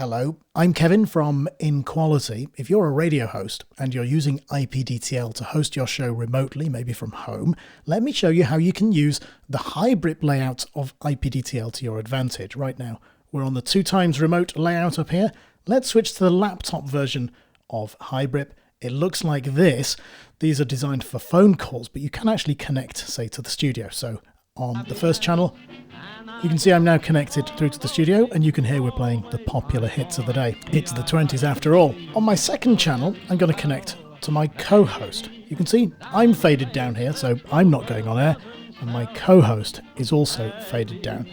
Hello, I'm Kevin from Inequality. If you're a radio host and you're using ipDTL to host your show remotely, maybe from home, let me show you how you can use the hybrIP layout of ipDTL to your advantage. Right now, we're on the 2x remote layout up here. Let's switch to the laptop version of hybrIP. It looks like this. These are designed for phone calls, but you can actually connect, say, to the studio. So on the first channel, you can see I'm now connected through to the studio, and you can hear we're playing the popular hits of the day. It's the 20s after all. On my second channel, I'm going to connect to my co-host. You can see I'm faded down here, so I'm not going on air, and my co-host is also faded down.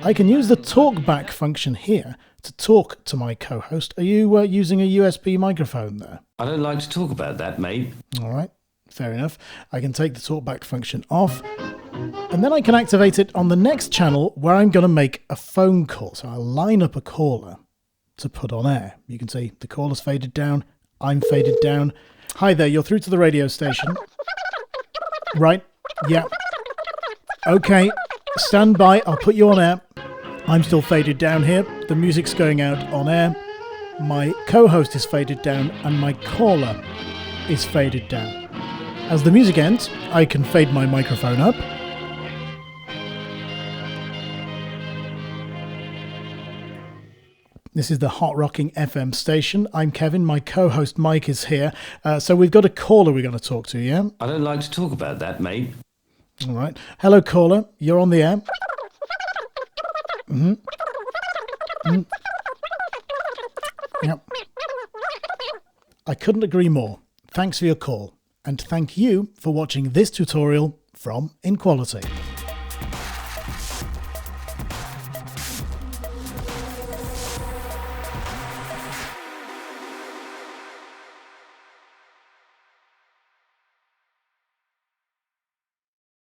I can use the talkback function here to talk to my co-host. Are you using a USB microphone there? I don't like to talk about that, mate. All right, fair enough. I can take the talkback function off, and then I can activate it on the next channel where I'm going to make a phone call. So I'll line up a caller to put on air. You can see the caller's faded down, I'm faded down. Hi there, you're through to the radio station. Right, yeah. Okay, stand by, I'll put you on air. I'm still faded down here. The music's going out on air. My co-host is faded down and my caller is faded down. As the music ends, I can fade my microphone up. This is the Hot Rocking FM station. I'm Kevin. My co-host Mike is here. So we've got a caller we're going to talk to, yeah? I don't like to talk about that, mate. All right. Hello, caller. You're on the air. Yep. I couldn't agree more. Thanks for your call. And thank you for watching this tutorial from Inequality.